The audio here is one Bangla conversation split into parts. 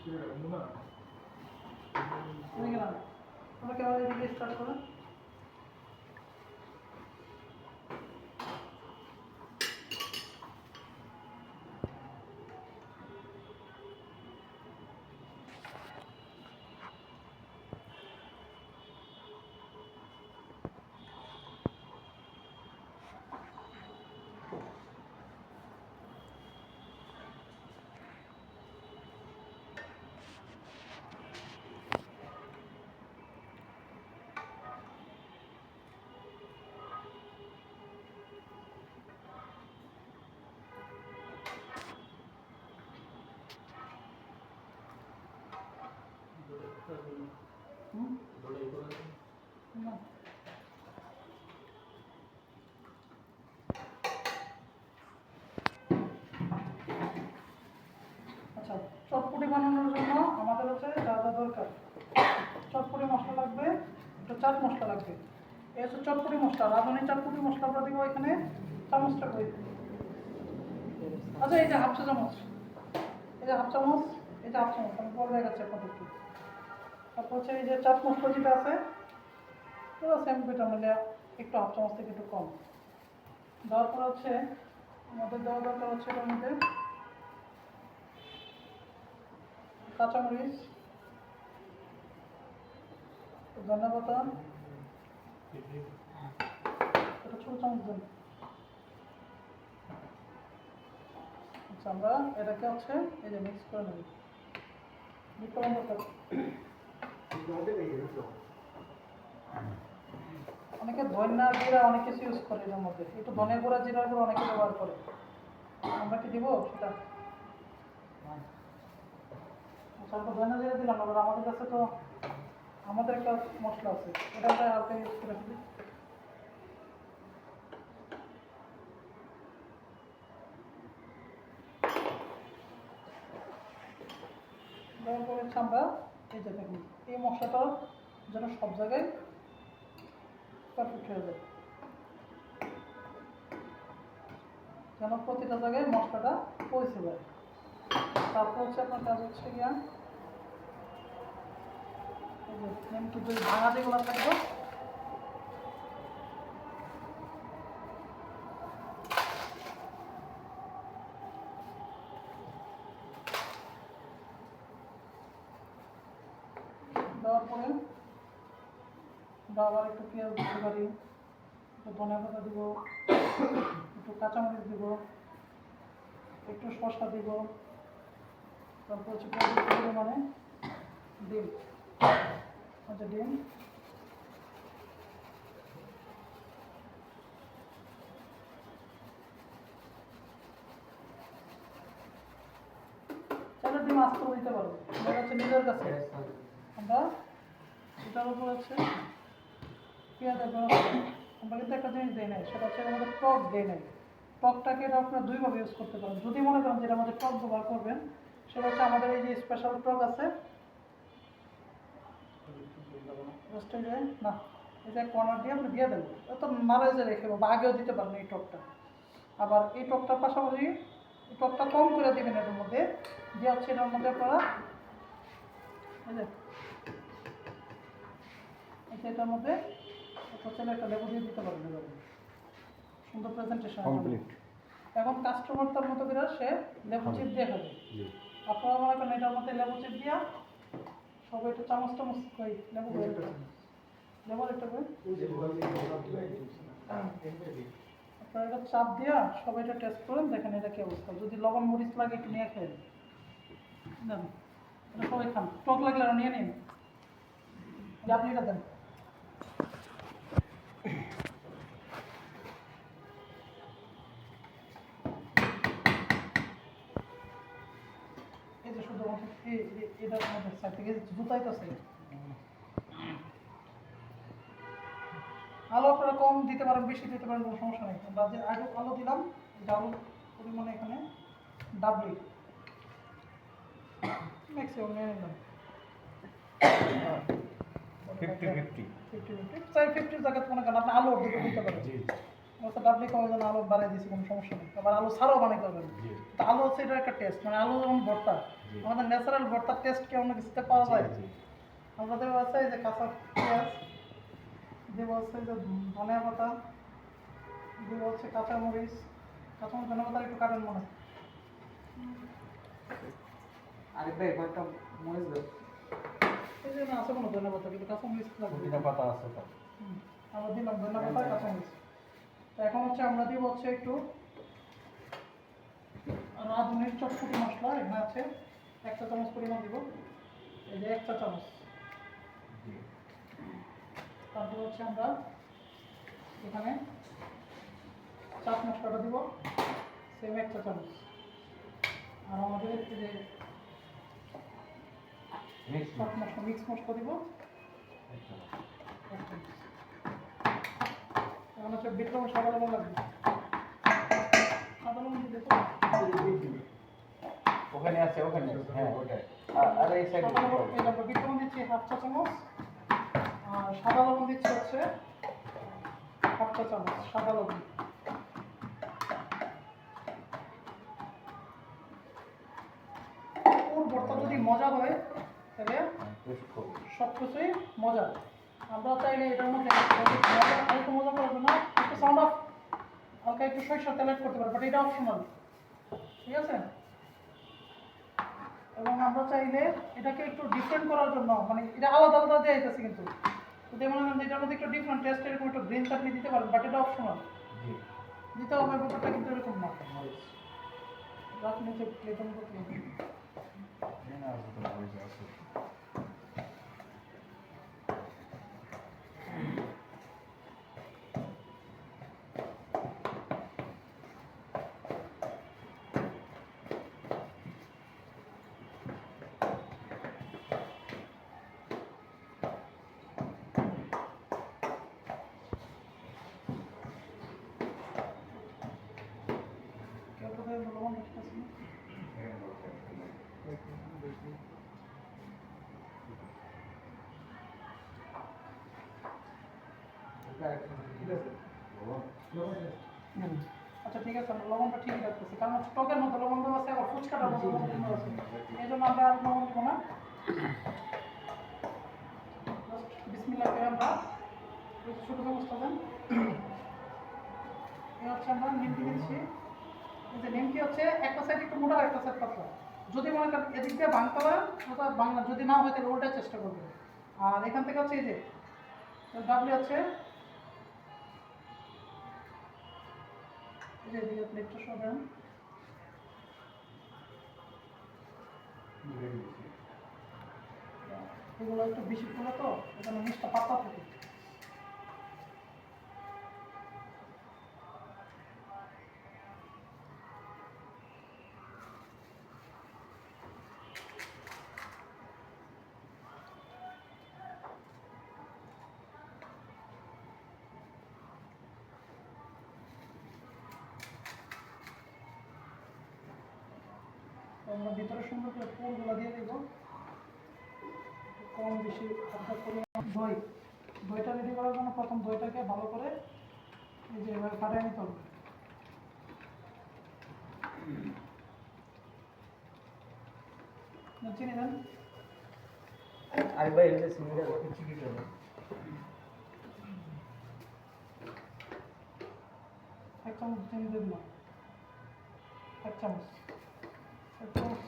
তোমরা ক্যামেরা দিকে স্টার্ট করো। আচ্ছা, চটপটি বানানোর জন্য আমাদের হচ্ছে যা যা দরকার, চটপটি মশলা লাগবে, একটু চাট মশলা লাগবে। এই হচ্ছে চটপটি মশলা, রাঁধুনি চটপটি মশলা আমরা দিব এখানে চামচটা করে। আচ্ছা, এই যে হাফ চা চামচ, এই যে হাফ চামচ, এই যে হাফ চামচ আমি বলে দেখাচ্ছি আপনাদেরকে। তারপর হচ্ছে এই যে চাট মশলা যেটা আছে পুরো সেম বেটা মিলে একটু হাফ চামচ থেকে একটু কম দেওয়ার পর হচ্ছে আমাদের দেওয়া দরকার হচ্ছে এটার মধ্যে কাঁচামরিচ, ধনিয়া পাতা, এটা ছোটো চামচ দেন। আচ্ছা, আমরা এটাকে হচ্ছে এই যে মিক্স করে নেব। অনেকে ধনিয়া জিরা অনেক কিছু ইউজ করে এটার মধ্যে, একটু ধনিয়া গুঁড়া জিরা গুঁড়ো অনেকে ব্যবহার করে। আমরা কি দিব সেটা? আচ্ছা, আমরা ধনিয়া জিরা দিলাম, আবার আমাদের কাছে তো আমাদের একটা মশলা আছে, এটা আমরা হালকা ইউজ করে ফেলি। দেওয়ার পরে হচ্ছে আমরা এই যে দেখুন এই মশলাটা যেন সব জায়গায় পারফেক্ট হয়ে যায়, যেন প্রতিটা জায়গায় মশলাটা পৌঁছে যায়। তারপর হচ্ছে আপনার কাজ হচ্ছে গিয়া এই যে নেমকি দই ভাঙা যেগুলো থাকবে দেওয়ার পরে আমরা আবার একটু পেঁয়াজ দিতে পারি, একটু ধনিয়া পাতা দিব, একটু কাঁচামরিচ দিব, একটু শসা দিব, তারপর হচ্ছে মানে ডিম, আচ্ছা ডিম, চারটা ডিম আস্ত দিতে পারবো, এটা হচ্ছে নিজের কাছে। আমরা এটার উপর হচ্ছে পেঁয়াজের আমরা কিন্তু একটা জিনিস দিই নাই, সেটা হচ্ছে আমাদের টক দিই নাই। টকটাকে এটা আপনারা দুইভাবে ইউজ করতে পারেন, যদি মনে করেন যেটা আমাদের টক ব্যবহার করবেন সেটা হচ্ছে আমাদের এই যে স্পেশাল টক আছে না, এই যে কর্নার দিয়ে আপনি দিয়ে দেবেন, তো নাড়ে যে রেখে বা আগেও দিতে পারেন এই টকটা। আবার এই টকটার পাশাপাশি এই টকটা কম করে দেবেন এটার মধ্যে, দিয়ে হচ্ছে এটার মধ্যে আপনারা এই যে এটার মধ্যে হচ্ছে একটা লেবু দিয়ে দিতে পারেন, সুন্দর প্রেজেন্টেশন কমপ্লিট। এখন কাস্টমার তার মতো করে সে লেবু চিপ দিয়ে খাবে, আপনারা মনে করেন এটার মধ্যে লেবু চিপ দিয়া সবাই একটু চামচ চামচ কই লেবু লেবুর একটা করে আপনারা এটা চাপ দিয়া সবাই এটা টেস্ট করেন, দেখেন এটা কি অবস্থা। যদি লবণ মরিচ লাগে একটু নিয়ে খেয়ে দেন, এটা সবাই খান, টক লাগলে আরো নিয়ে নিন, আপনি এটা দেন। এই যে শুধু এটার মধ্যে সাইড থেকে জুতাই তো আছে, আলু আপনারা কম দিতে পারেন বেশি দিতে পারেন কোনো সমস্যা নেই। আমরা যে আলু দিলাম আলুর পরিমাণে এখানে ডাবলি ম্যাক্সিমাম নিয়ে নিলাম 50-50 জায়গায় মনে করেন আপনি আলু অর্ধেক দিতে পারেন, তো ডাবলি কমার জন্য আলু বানিয়ে দিয়েছি, কোনো সমস্যা নেই। আবার আলু ছাড়াও বানাইতে হবে না। তো আলু হচ্ছে এটা একটা টেস্ট, মানে আলু যেমন ভর্তা, আমাদের ন্যাচারাল ভর্তার টেস্ট কি অন্য কিছুতে পাওয়া যায়? আমরা দেবো আছে এই যে কাঁচা পেঁয়াজ, দেবো হচ্ছে যে ধনিয়া পাতা, দেবো হচ্ছে কাঁচামরিচ, কাঁচামরিচ ধনিয়া পাতা একটু কাটেন মনে হয়। আরেক ভাই কয়েকটা মরিচ দেব। এই যে না আছে কোনো ধনিয়া পাতা, কিন্তু কাঁচামরিচ লাগবে। পুদিনা পাতা আছে তো। আমরা দিলাম ধনিয়া পাতা, কাঁচামরিচ। তো এখন হচ্ছে আমরা দিব হচ্ছে একটু রাঁধুনির চটপটি মশলা, এখানে আছে 1 চা চামচ পরিমাণ দিব, এই যে 1 চা চামচ। তারপর হচ্ছে আমরা এখানে চাট মশলাটা দিব, সেম 1 চা চামচ। আর আমাদের এই যে চাট মশলা, মিক্স মশলা দিব 1 চামচ। এখন হচ্ছে বিট লবণ, সাদা লবণ লাগবে। সাদা লবণ দিতে তো ওখানে আছে, ওখানে হ্যাঁ ওটাই। আর এই সাইডে সাদা লবণ, এই দেখো বিট লবণ দিচ্ছি 1/2 চা চামচ, আর সাদা লবণ দিচ্ছি হচ্ছে 1/2 চা চামচ সাদা লবণ। ওর ভর্তা যদি মজা হয় তাহলে সব কিছুই মজা। আমরা চাইলে এটার মধ্যে আরেকটু মজা করার জন্য একটু সাউন্ড অফ হালকা একটু সরিষার তেল অ্যাড করতে পারি, বাট এটা অপশনাল, ঠিক আছে? এবং আমরা চাইলে এটাকে একটু ডিফারেন্ট করার জন্য, মানে এটা আলাদা আলাদা দেওয়া যাইতেছে, কিন্তু যদি মনে করেন এটার মধ্যে একটু ডিফারেন্ট টেস্ট, এরকম একটু গ্রিন চাটনি দিতে পারেন, বাট এটা অপশনাল, দিতে হবে ব্যাপারটা কিন্তু এরকম না। রাখ নিচে প্লেটের মতো প্লেট। লবণ ঠিক আছে না? আচ্ছা ঠিক আছে, আমরা লবণটা ঠিকই রাখতেছি, কারণ হচ্ছে টকের মধ্যে লবণ দেওয়া আছে, আবার ফুচকাটার মধ্যে লবণ দেওয়া আছে, এই জন্য আমরা আর লবণ দেবো না। বিসমিল্লাহ করে আমরা ছোটো চামচটা দেন। এই হচ্ছে আমরা নিমকি দিচ্ছি, এই যে নিমকি হচ্ছে একটা সাইড একটু মোটা, একটা সাইড পাতলা। যদি মনে করেন এদিক দিয়ে ভাঙতে পারেন ওটা বাংলা, যদি না হয় তাহলে ওটাই চেষ্টা করবেন। আর এখান থেকে হচ্ছে এই যে ডাবলি হচ্ছে এই যে এদিকে প্লেটটা সরান, এগুলো একটু বেশি করে তো এখানে জিনিসটা পাতলা থাকে। আমরা ভিতরে সুন্দর করে ফুলগুলো দিয়ে দেব, কম বেশি হালকা পরিমাণ। দইটা রেডি করার জন্য প্রথম দইটাকে ভালো করে এই যে এভাবে ফাটিয়ে নিতে হবে। চিনি দেন, আরেক ভাই এই যে চিনিটা চিনি দেব। 1 চামচ চিনি দেব না, 1 চামচ। 1 চামচ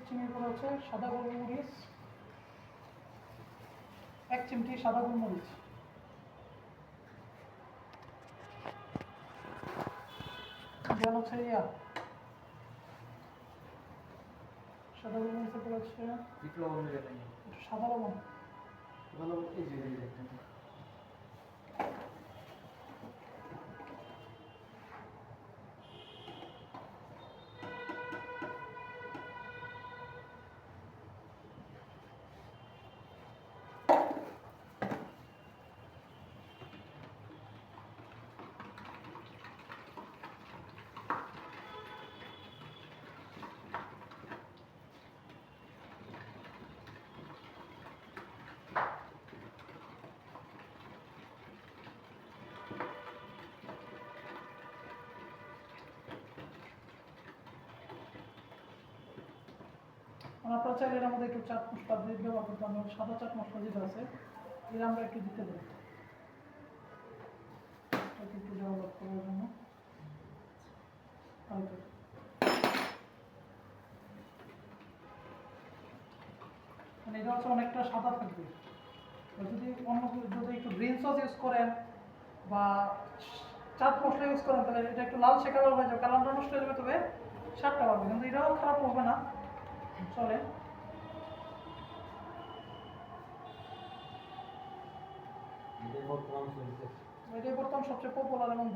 চিনির পরে হচ্ছে সাদা গোলমরিচ, 1 চিমটি সাদা গোলমরিচ, দেওয়া হচ্ছে সাদা গোলমরিচের পরে হচ্ছে সাদা লবণ, এই যে আপনারা চাইলে এর মধ্যে একটু চাট মশলা দিয়ে ব্যবহার করতে পারেন, সাদা চাট মশলা যেটা আছে এর আমরা একটু দিতে পারি এটাকে একটু ডেভেলপ করার জন্য হালকা। মানে এটা হচ্ছে অনেকটা সাদা থাকবে। আর যদি অন্য যদি একটু গ্রিন সস ইউজ করেন বা চাট মশলা ইউজ করেন তাহলে এটা একটু লালচে কালার হয়ে যাবে, কালারটা নষ্ট হয়ে যাবে, তবে স্বাদটা পাবে, কিন্তু এটাও খারাপ হবে না, চলে। এটাই বর্তমান সবচেয়ে পপুলার এবং